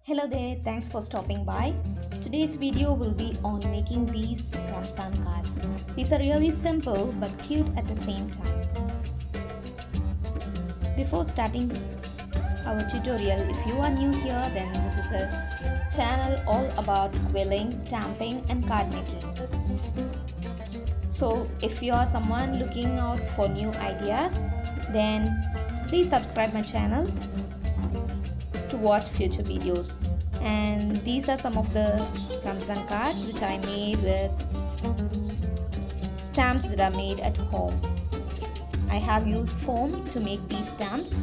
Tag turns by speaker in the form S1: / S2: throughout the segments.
S1: Hello there, thanks for stopping by. Today's video will be on making these Ramzan cards. These are really simple but cute at the same time. Before starting our tutorial, if you are new here, then this is a channel all about quilling, stamping and card making. So if you are someone looking out for new ideas, then please subscribe my channel to watch future videos. And these are some of the Ramzan cards which I made with stamps that are made at home. I have used foam to make these stamps,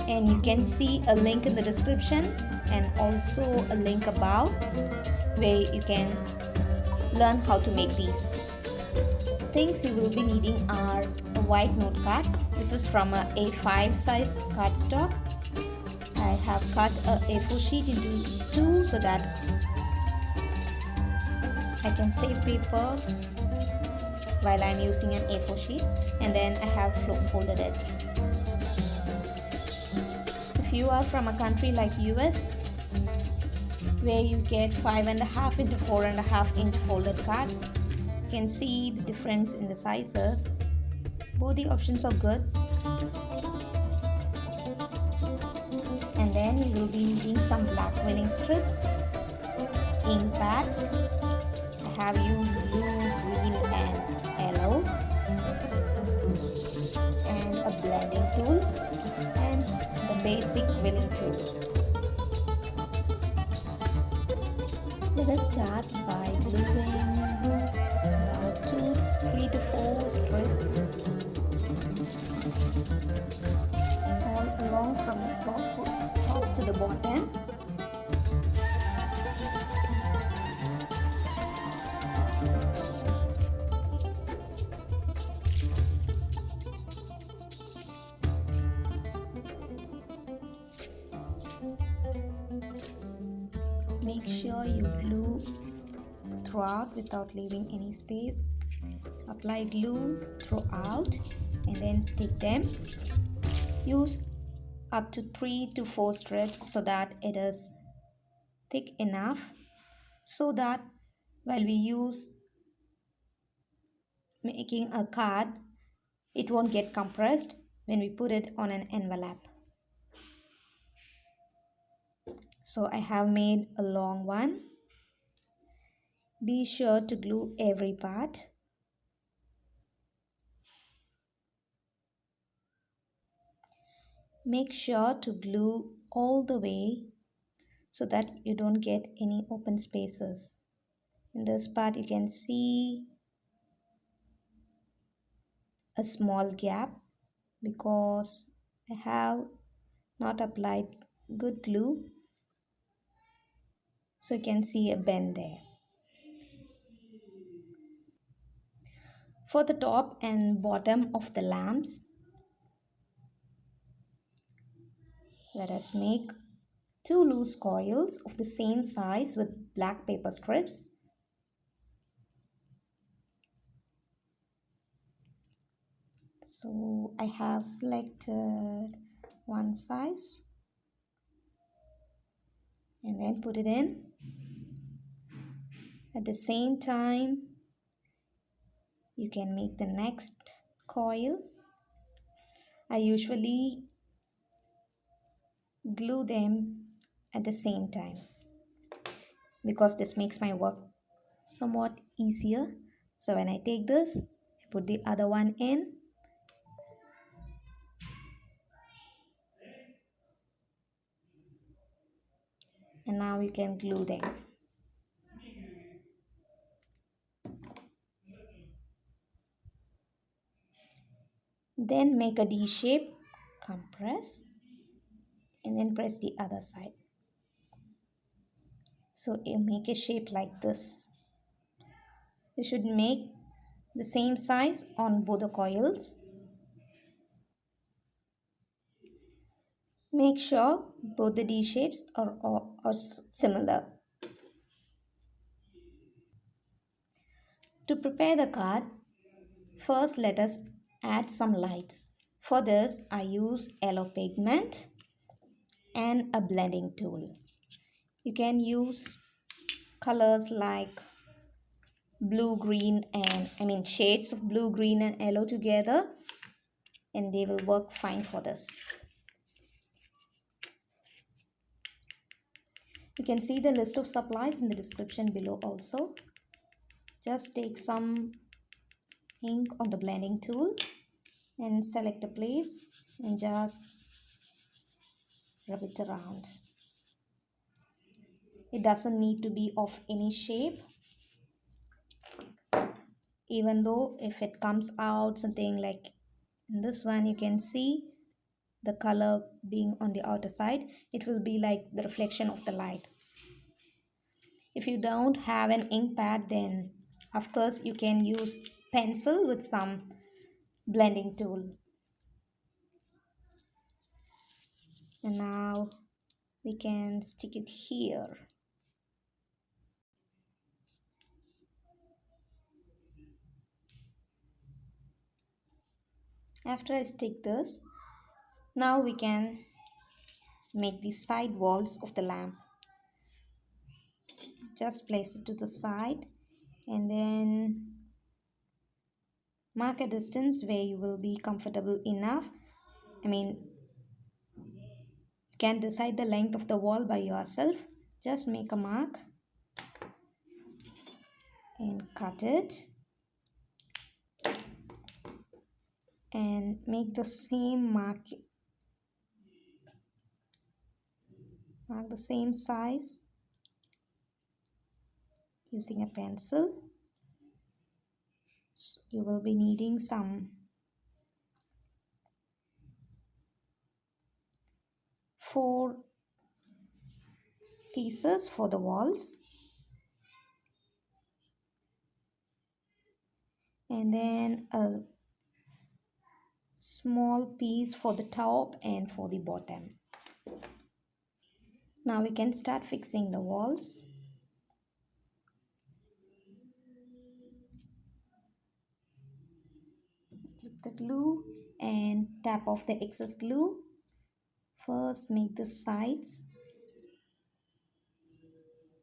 S1: and you can see a link in the description and also a link above where you can learn how to make these. Things you will be needing are a white note card. This is from a A5 size cardstock. I have cut a A4 sheet into two so that I can save paper while I'm using an A4 sheet, and then I have folded it. If you are from a country like US where you get 5.5 into 4.5 inch folded card, you can see the difference in the sizes. Both the options are good. And then you will be needing some black quilling strips, ink pads. I have used blue, green and yellow, and a blending tool and the basic quilling tools. Let us start by gluing about 3 to 4 strips all along from the top to the bottom. Make sure you glue throughout without leaving any space. Apply glue throughout and then stick them. Use up to 3 to 4 strips so that it is thick enough so that while we use making a card, it won't get compressed when we put it on an envelope. So I have made a long one. Be sure to glue every part. Make sure to glue all the way so that you don't get any open spaces. In this part you can see a small gap because I have not applied good glue, so you can see a bend there. For the top and bottom of the lamps, let us make 2 loose coils of the same size with black paper strips. So I have selected one size and then put it in. At the same time, you can make the next coil. I usually glue them at the same time because this makes my work somewhat easier. So when I take this, I put the other one in. And now you can glue them. Then make a D shape, compress, and then press the other side. So you make a shape like this. You should make the same size on both the coils. Make sure both the D shapes are similar. To prepare the card, first let us add some lights. For this, I use yellow pigment and a blending tool. You can use colors like blue, green, and shades of blue, green, and yellow together, and they will work fine for this. You can see the list of supplies in the description below also. Just take some ink on the blending tool and select a place and just rub it around. It doesn't need to be of any shape, even though if it comes out something like in this one, you can see the color being on the outer side, it will be like the reflection of the light. If you don't have an ink pad, then of course you can use pencil with some blending tool. And now we can stick it here. After I stick this, now we can make the side walls of the lamp. Just place it to the side and then mark a distance where you will be comfortable enough. You can decide the length of the wall by yourself. Just make a mark and cut it and make the same mark the same size using a pencil. You will be needing some 4 pieces for the walls and then a small piece for the top and for the bottom. Now we can start fixing the walls. Take the glue and tap off the excess glue. First make the sides,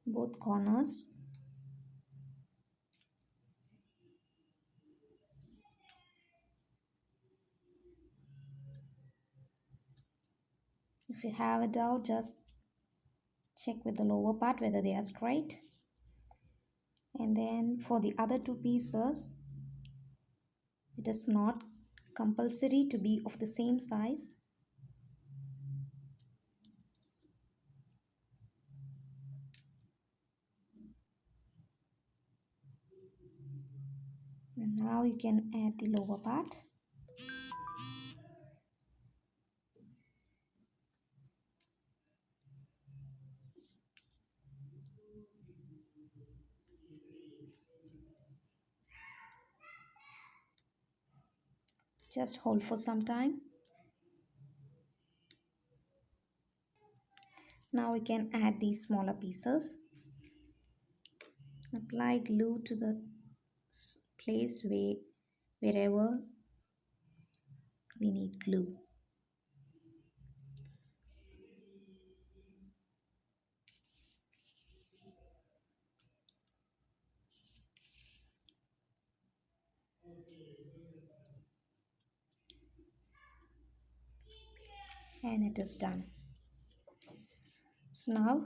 S1: both corners. If you have a doubt, just check with the lower part whether they are straight. And then for the other 2 pieces, it is not compulsory to be of the same size. And now you can add the lower part. Just hold for some time. Now we can add these smaller pieces. Apply glue to the place wherever we need glue. And it is done. So now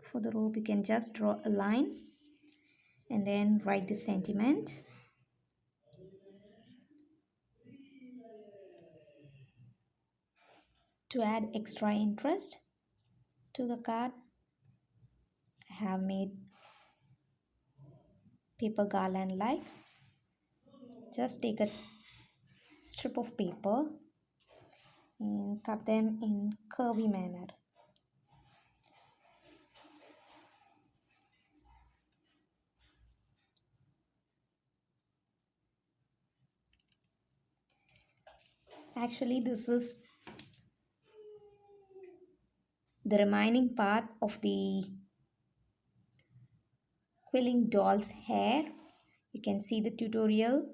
S1: for the rope you can just draw a line and then write the sentiment. To add extra interest to the card, I have made paper garland like. Just take a strip of paper and cut them in curvy manner. Actually, this is the remaining part of the quilling doll's hair. You can see the tutorial.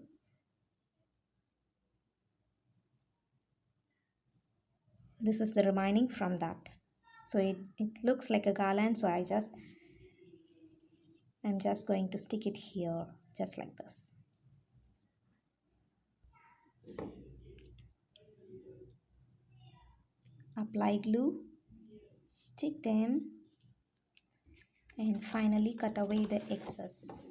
S1: This is the remaining from that. So it looks like a garland, so I'm just going to stick it here just like this. Apply glue, stick them, and finally cut away the excess.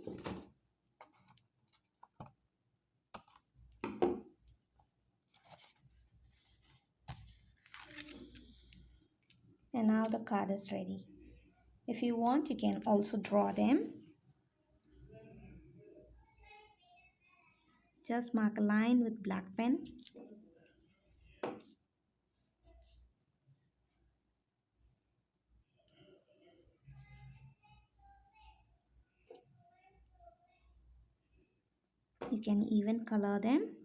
S1: And now the card is ready. If you want, you can also draw them. Just mark a line with black pen. You can even color them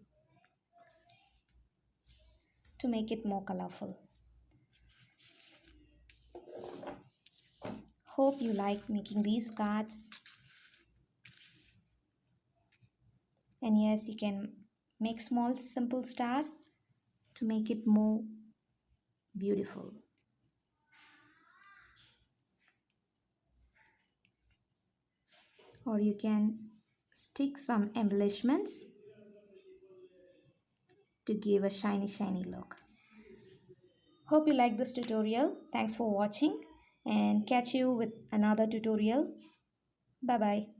S1: to make it more colorful. Hope you like making these cards. And yes, you can make small simple stars to make it more beautiful. Or you can stick some embellishments to give a shiny look. Hope you like this tutorial. Thanks for watching and catch you with another tutorial. Bye bye.